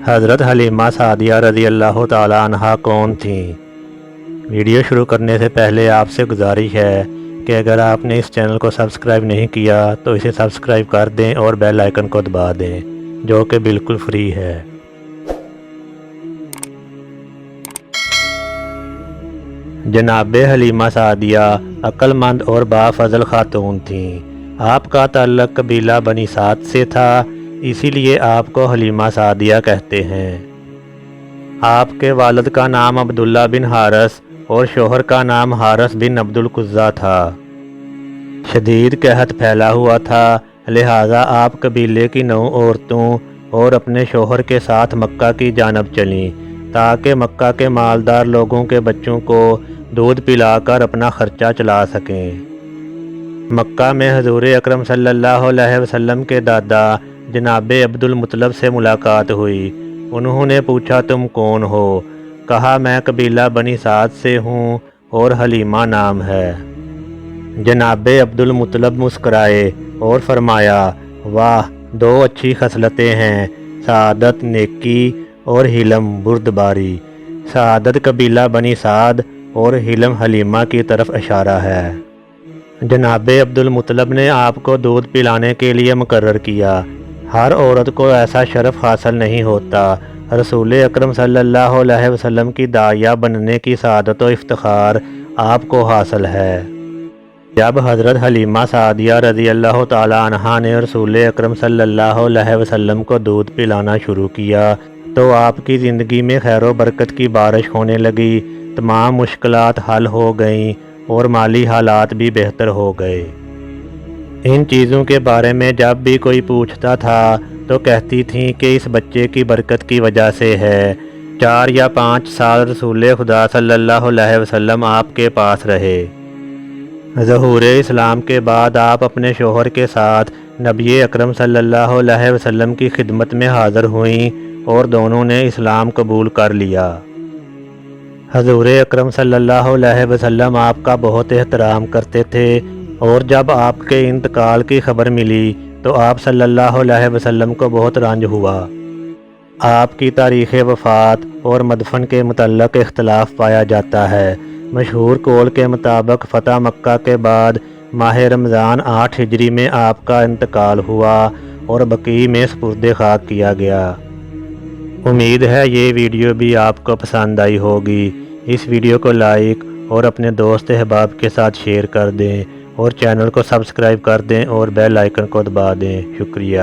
حضرت حلیمہ سعدیہ رضی اللہ تعالیٰ عنہا کون تھیں؟ ویڈیو شروع کرنے سے پہلے آپ سے گزارش ہے کہ اگر آپ نے اس چینل کو سبسکرائب نہیں کیا تو اسے سبسکرائب کر دیں اور بیل آئیکن کو دبا دیں جو کہ بالکل فری ہے۔ جناب حلیمہ سعدیہ عقل مند اور بافضل خاتون تھیں۔ آپ کا تعلق قبیلہ بنی سعد سے تھا، اسی لیے آپ کو حلیمہ سعدیہ کہتے ہیں۔ آپ کے والد کا نام عبداللہ بن حارث اور شوہر کا نام حارث بن عبد القضہ تھا۔ شدید قحط پھیلا ہوا تھا، لہٰذا آپ قبیلے کی 9 عورتوں اور اپنے شوہر کے ساتھ مکہ کی جانب چلیں تاکہ مکہ کے مالدار لوگوں کے بچوں کو دودھ پلا کر اپنا خرچہ چلا سکیں۔ مکہ میں حضور اکرم صلی اللہ علیہ وسلم کے دادا جناب عبد المطلب سے ملاقات ہوئی۔ انہوں نے پوچھا تم کون ہو؟ کہا میں قبیلہ بنی سعد سے ہوں اور حلیمہ نام ہے۔ جناب عبد المطلب مسکرائے اور فرمایا واہ، 2 اچھی خصلتیں ہیں، سعادت نیکی اور حلم بردباری۔ سعادت قبیلہ بنی سعد اور حلم حلیمہ کی طرف اشارہ ہے۔ جناب عبد المطلب نے آپ کو دودھ پلانے کے لیے مقرر کیا۔ ہر عورت کو ایسا شرف حاصل نہیں ہوتا۔ رسول اکرم صلی اللہ علیہ وسلم کی داعیہ بننے کی سعادت و افتخار آپ کو حاصل ہے۔ جب حضرت حلیمہ سعدیہ رضی اللہ تعالیٰ عنہا نے رسول اکرم صلی اللہ علیہ وسلم کو دودھ پلانا شروع کیا تو آپ کی زندگی میں خیر و برکت کی بارش ہونے لگی، تمام مشکلات حل ہو گئیں اور مالی حالات بھی بہتر ہو گئے۔ ان چیزوں کے بارے میں جب بھی کوئی پوچھتا تھا تو کہتی تھیں کہ اس بچے کی برکت کی وجہ سے ہے۔ 4 یا 5 سال رسول خدا صلی اللہ علیہ وسلم آپ کے پاس رہے۔ ظہور اسلام کے بعد آپ اپنے شوہر کے ساتھ نبی اکرم صلی اللہ علیہ وسلم کی خدمت میں حاضر ہوئیں اور دونوں نے اسلام قبول کر لیا۔ حضور اکرم صلی اللہ علیہ وسلم آپ کا بہت احترام کرتے تھے اور جب آپ کے انتقال کی خبر ملی تو آپ صلی اللہ علیہ وسلم کو بہت رنج ہوا۔ آپ کی تاریخ وفات اور مدفن کے متعلق اختلاف پایا جاتا ہے۔ مشہور قول کے مطابق فتح مکہ کے بعد ماہ رمضان 8 ہجری میں آپ کا انتقال ہوا اور بقیع میں سپرد خاک کیا گیا۔ امید ہے یہ ویڈیو بھی آپ کو پسند آئی ہوگی۔ اس ویڈیو کو لائک اور اپنے دوست احباب کے ساتھ شیئر کر دیں اور چینل کو سبسکرائب کر دیں اور بیل آئیکن کو دبا دیں۔ شکریہ۔